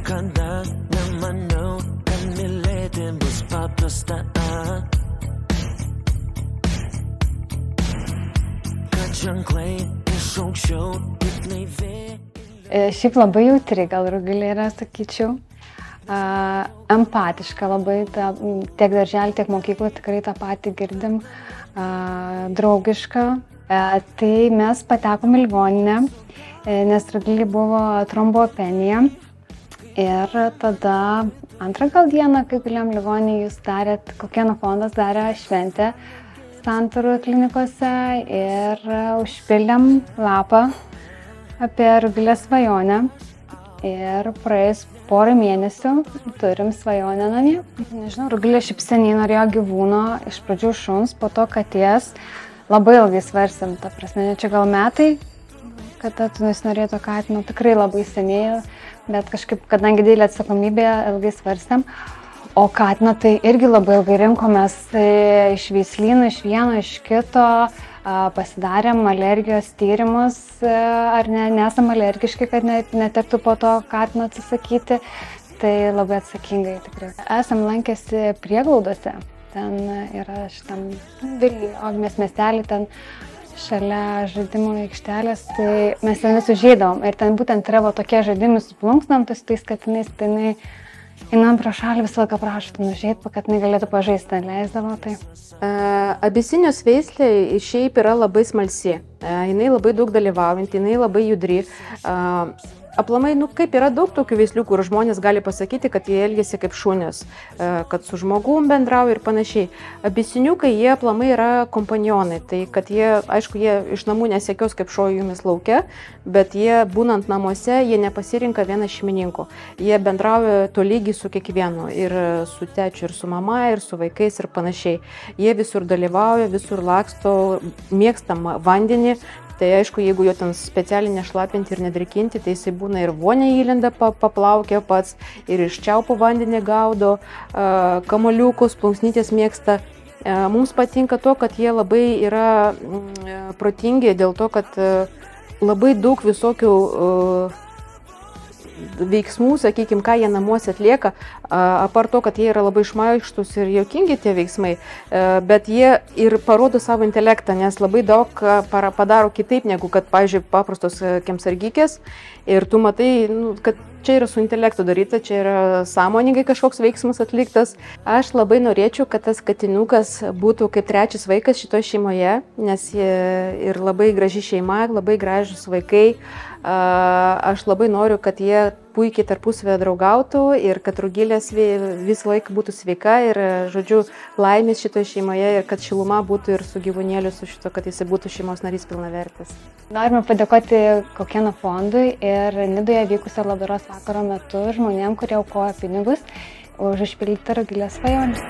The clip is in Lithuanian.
Niekada nemanau, kad mylėti bus paprasta. Kad ženklai iš aukščiau tik naivė. Šiaip labai jautri, gal Rugilė yra, sakyčiau. Empatiška labai, tiek darželį, tiek mokyklą tikrai tą patį girdim. Draugiška. Tai mes patekom į ligoninę, nes Rugilė buvo trombopenija. Ir tada antrą gal dieną, kai gulėjom ligoninėje, jūs darėt, Kaukėno fondas darė šventę Santarų klinikose ir užpildėm lapą apie Rugilės svajonę. Ir praėjus porą mėnesių turim svajonę namie. Nežinau, Rugilė šiaip seniai norėjo gyvūno, iš pradžių šuns, po to katės. Labai ilgai svarstėm, ta prasme, čia gal metai, kada tu norėtų katino, tikrai labai seniai, bet kažkaip, kadangi didelė atsakomybė, ilgai svarstėm. O katiną tai irgi labai ilgai rinkomės iš veislynų, iš vieno, iš kito. Pasidarėm alergijos tyrimus, ar nesam alergiški, kad netektų po to katino atsisakyti. Tai labai atsakingai tikrai. Esam lankėsi prieglaudose. Ten yra šitam Vilniuje, Ognės miestelį, ten šalia žaidimų aikštelės. Tai mes ten vis užeidavom. Ir ten būtent yra tokie žaidimai su plunksnom, tais katinais, tai einam pro šalį visą laiką prašo nužeit, kad jinai galėtų pažaisti, ten leisdavo tai. Abisinijos veislė šiaip yra labai smalsi, jinai labai daug dalyvaujant, jinai labai judri. Aplamai, kaip yra daug tokių veislių, kur žmonės gali pasakyti, kad jie elgiasi kaip šunės, kad su žmogum bendrauja ir panašiai. Abisiniukai, jie aplamai yra kompanionai, tai kad jie, aišku, jie iš namų nesekios kaip šuo jumis lauke, bet jie būnant namuose, jie nepasirinka vieną šeimininkų. Jie bendrauja tolygiai su kiekvienu, ir su tečiu, ir su mama, ir su vaikais ir panašiai. Jie visur dalyvauja, visur laksto, mėgstam vandenį. Tai aišku, jeigu jo ten specialiai nešlapinti ir nedrikinti, tai jisai būna ir vonė įlenda, paplaukia pats, ir iš čiaupo vandenį gaudo, kamoliukus, plunksnytės mėgsta. Mums patinka to, kad jie labai yra protingi, dėl to, kad labai daug visokių veiksmų, sakykime, ką jie namuose atlieka, apart to, kad jie yra labai šmaikštus ir juokingi tie veiksmai, bet jie ir parodo savo intelektą, nes labai daug padaro kitaip negu, kad, pavyzdžiui, paprastos kiemsargikės, ir tu matai, kad čia yra su intelektu daryta, čia yra sąmoningai kažkoks veiksmas atliktas. Aš labai norėčiau, kad tas katinukas būtų kaip trečias vaikas šitoje šeimoje, nes ir labai graži šeima, labai gražus vaikai. Aš labai noriu, kad jie puikiai tarpusavėje draugautų ir kad Rugilės visą laiką būtų sveika ir, žodžiu, laimės šitoje šeimoje ir kad šiluma būtų ir su gyvūnėliu, su šito, kad jis būtų šeimos narys pilnavertis. Norime padėkoti Kaukėno fondui ir Nidoje vykusio labdaros vakaro metu žmonėm, kurie aukoja pinigus už išpildytą Rugilės svajonę.